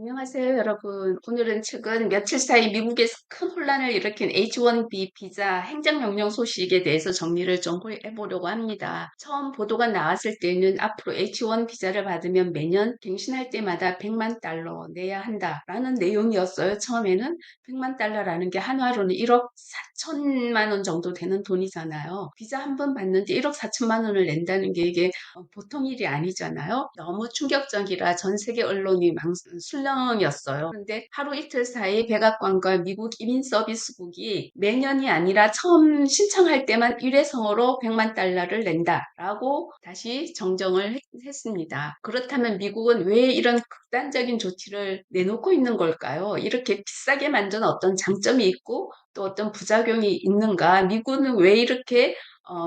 안녕하세요, 여러분. 오늘은 최근 며칠 사이 미국에서 큰 혼란을 일으킨 H-1B 비자 행정명령 소식에 대해서 정리를 좀 해보려고 합니다. 처음 보도가 나왔을 때는 앞으로 H-1 비자를 받으면 매년 갱신할 때마다 100만 달러 내야 한다라는 내용이었어요. 처음에는 100만 달러라는 게 한화로는 1억 4천만 원 정도 되는 돈이잖아요. 비자 한 번 받는데 1억 4천만 원을 낸다는 게 이게 보통 일이 아니잖아요. 너무 충격적이라 전 세계 언론이 술렁이었어요. 그런데 하루 이틀 사이 백악관과 미국 이민서비스국이 매년이 아니라 처음 신청할 때만 일회성으로 100만 달러를 낸다라고 다시 정정을 했습니다. 그렇다면 미국은 왜 이런 극단적인 조치를 내놓고 있는 걸까요? 이렇게 비싸게 만든 어떤 장점이 있고 또 어떤 부작용이 있는가? 미국은 왜 이렇게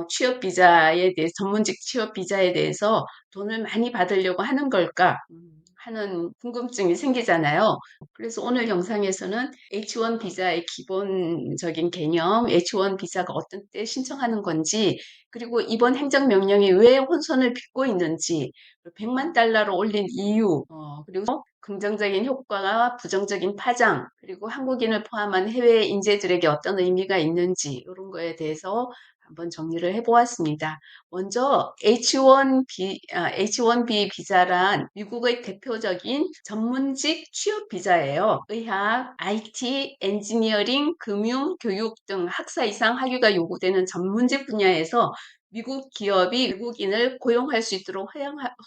취업 비자에 대해 전문직 취업 비자에 대해서 돈을 많이 받으려고 하는 걸까 하는 궁금증이 생기잖아요. 그래서 오늘 영상에서는 H1 비자의 기본적인 개념, H1 비자가 어떤 때 신청하는 건지, 그리고 이번 행정명령이 왜 혼선을 빚고 있는지, 100만 달러로 올린 이유, 그리고 긍정적인 효과와 부정적인 파장, 그리고 한국인을 포함한 해외 인재들에게 어떤 의미가 있는지 이런 거에 대해서 한번 정리를 해보았습니다. 먼저 H1B 비자란 미국의 대표적인 전문직 취업 비자예요. 의학, IT, 엔지니어링, 금융, 교육 등 학사 이상 학위가 요구되는 전문직 분야에서 미국 기업이 외국인을 고용할 수 있도록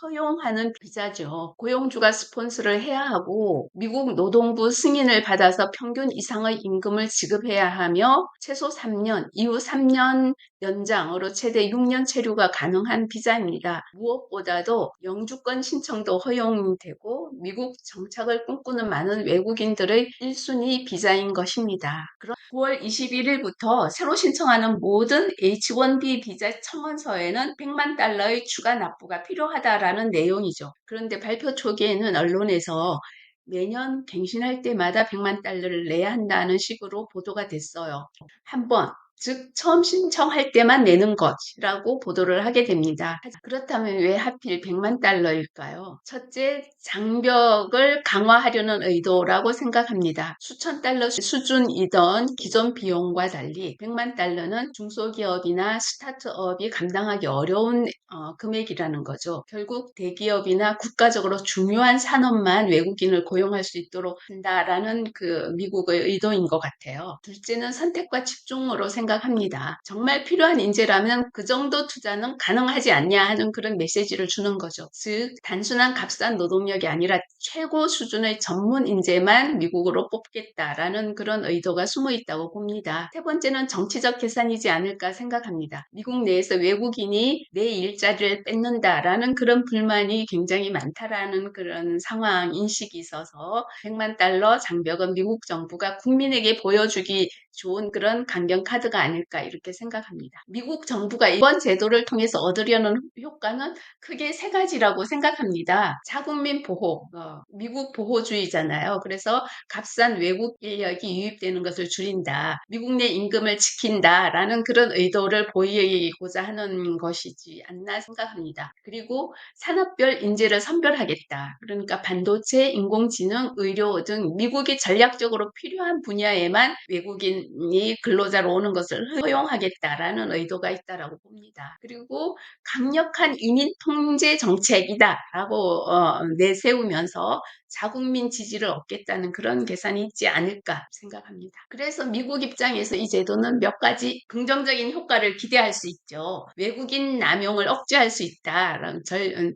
허용하는 비자죠. 고용주가 스폰서를 해야 하고 미국 노동부 승인을 받아서 평균 이상의 임금을 지급해야 하며 최소 3년, 이후 3년 연장으로 최대 6년 체류가 가능한 비자입니다. 무엇보다도 영주권 신청도 허용되고 미국 정착을 꿈꾸는 많은 외국인들의 1순위 비자인 것입니다. 그럼 9월 21일부터 새로 신청하는 모든 H-1B 비자 청원서에는 100만 달러의 추가 납부가 필요하다라는 내용이죠. 그런데 발표 초기에는 언론에서 매년 갱신할 때마다 100만 달러를 내야 한다는 식으로 보도가 됐어요. 한번 즉 처음 신청할 때만 내는 것이라고 보도를 하게 됩니다. 그렇다면 왜 하필 100만 달러일까요? 첫째, 장벽을 강화하려는 의도라고 생각합니다. 수천 달러 수준이던 기존 비용과 달리 100만 달러는 중소기업이나 스타트업이 감당하기 어려운 금액이라는 거죠. 결국 대기업이나 국가적으로 중요한 산업만 외국인을 고용할 수 있도록 한다라는 그 미국의 의도인 것 같아요. 둘째는 선택과 집중으로 생각합니다. 정말 필요한 인재라면 그 정도 투자는 가능하지 않냐 하는 그런 메시지를 주는 거죠. 즉 단순한 값싼 노동력이 아니라 최고 수준의 전문 인재만 미국으로 뽑겠다라는 그런 의도가 숨어 있다고 봅니다. 세 번째는 정치적 계산이지 않을까 생각합니다. 미국 내에서 외국인이 내 일자리를 뺏는다라는 그런 불만이 굉장히 많다라는 그런 상황 인식이 있어서 100만 달러 장벽은 미국 정부가 국민에게 보여주기 좋은 그런 강경 카드가 아닐까 이렇게 생각합니다. 미국 정부가 이번 제도를 통해서 얻으려는 효과는 크게 세 가지라고 생각합니다. 자국민 보호, 미국 보호주의잖아요. 그래서 값싼 외국 인력이 유입되는 것을 줄인다. 미국 내 임금을 지킨다라는 그런 의도를 보이고자 하는 것이지 않나 생각합니다. 그리고 산업별 인재를 선별하겠다. 그러니까 반도체, 인공지능, 의료 등 미국이 전략적으로 필요한 분야에만 외국인이 근로자로 오는 것을 허용하겠다라는 의도가 있다라고 봅니다. 그리고 강력한 이민 통제 정책이다라고 내세우면서 자국민 지지를 얻겠다는 그런 계산이 있지 않을까 생각합니다. 그래서 미국 입장에서 이 제도는 몇 가지 긍정적인 효과를 기대할 수 있죠. 외국인 남용을 억제할 수 있다.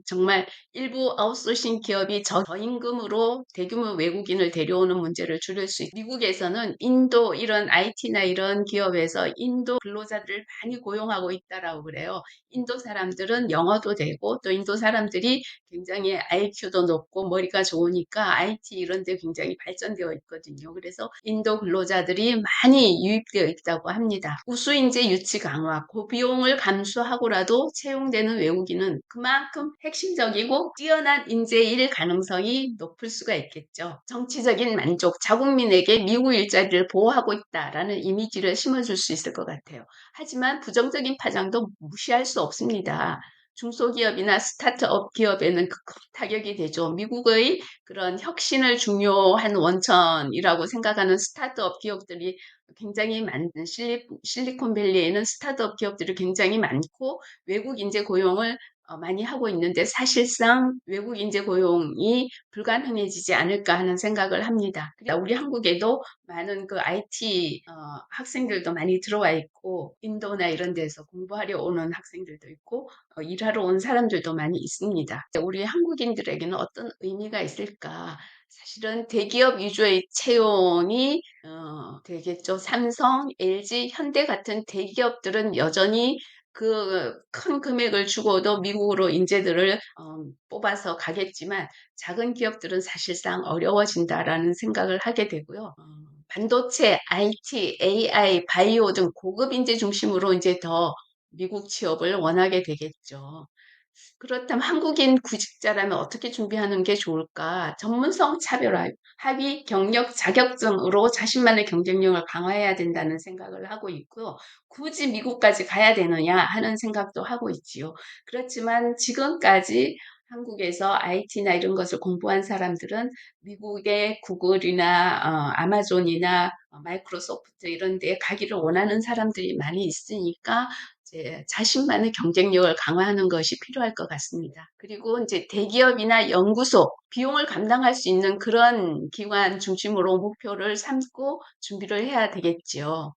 정말 일부 아웃소싱 기업이 저임금으로 대규모 외국인을 데려오는 문제를 줄일 수 있고 미국에서는 인도 이런 IT나 이런 기업에서 인도 근로자들을 많이 고용하고 있다라고 그래요. 인도 사람들은 영어도 되고 또 인도 사람들이 굉장히 IQ도 높고 머리가 좋으니까 IT 이런 데 굉장히 발전되어 있거든요. 그래서 인도 근로자들이 많이 유입되어 있다고 합니다. 우수인재 유치 강화, 고비용을 감수하고라도 채용되는 외국인은 그만큼 핵심적이고 뛰어난 인재일 가능성이 높을 수가 있겠죠. 정치적인 만족, 자국민에게 미국 일자리를 보호하고 있다라는 이미지를 심어줄 수 있을 것 같아요. 하지만 부정적인 파장도 무시할 수 없습니다. 중소기업이나 스타트업 기업에는 큰 타격이 되죠. 미국의 그런 혁신을 중요한 원천이라고 생각하는 스타트업 기업들이 굉장히 실리콘밸리에는 스타트업 기업들이 굉장히 많고 외국 인재 고용을 많이 하고 있는데 사실상 외국 인재 고용이 불가능해지지 않을까 하는 생각을 합니다. 우리 한국에도 많은 그 IT 학생들도 많이 들어와 있고 인도나 이런 데서 공부하려 오는 학생들도 있고 일하러 온 사람들도 많이 있습니다. 우리 한국인들에게는 어떤 의미가 있을까? 사실은 대기업 위주의 채용이 되겠죠. 삼성, LG, 현대 같은 대기업들은 여전히 그 큰 금액을 주고도 미국으로 인재들을 뽑아서 가겠지만 작은 기업들은 사실상 어려워진다라는 생각을 하게 되고요. 반도체, IT, AI, 바이오 등 고급 인재 중심으로 이제 더 미국 취업을 원하게 되겠죠. 그렇다면 한국인 구직자라면 어떻게 준비하는 게 좋을까? 전문성 차별화, 학위, 경력, 자격증으로 자신만의 경쟁력을 강화해야 된다는 생각을 하고 있고요. 굳이 미국까지 가야 되느냐 하는 생각도 하고 있지요. 그렇지만 지금까지 한국에서 IT나 이런 것을 공부한 사람들은 미국의 구글이나 아마존이나 마이크로소프트 이런 데 가기를 원하는 사람들이 많이 있으니까 이제 자신만의 경쟁력을 강화하는 것이 필요할 것 같습니다. 그리고 이제 대기업이나 연구소, 비용을 감당할 수 있는 그런 기관 중심으로 목표를 삼고 준비를 해야 되겠지요.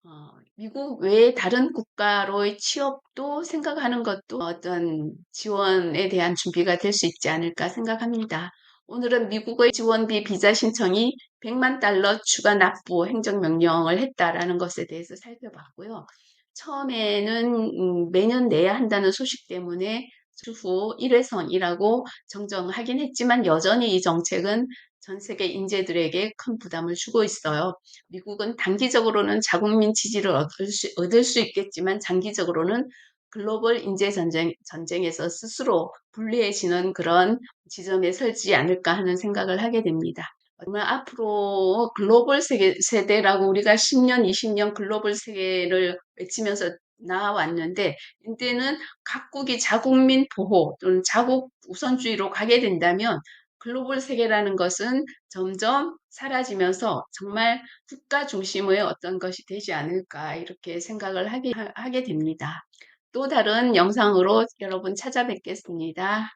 미국 외에 다른 국가로의 취업도 생각하는 것도 어떤 지원에 대한 준비가 될 수 있지 않을까 생각합니다. 오늘은 미국의 지원비 비자 신청이 100만 달러 추가 납부 행정명령을 했다라는 것에 대해서 살펴봤고요. 처음에는 매년 내야 한다는 소식 때문에 추후 일회성이라고 정정하긴 했지만 여전히 이 정책은 전 세계 인재들에게 큰 부담을 주고 있어요. 미국은 단기적으로는 자국민 지지를 얻을 수 있겠지만 장기적으로는 글로벌 인재 전쟁에서 스스로 불리해지는 그런 지점에 설지 않을까 하는 생각을 하게 됩니다. 정말 앞으로 글로벌 세대라고 우리가 10년, 20년 글로벌 세계를 외치면서 나왔는데 이때는 각국이 자국민 보호 또는 자국 우선주의로 가게 된다면 글로벌 세계라는 것은 점점 사라지면서 정말 국가 중심의 어떤 것이 되지 않을까 이렇게 생각을 하게 됩니다. 또 다른 영상으로 여러분 찾아뵙겠습니다.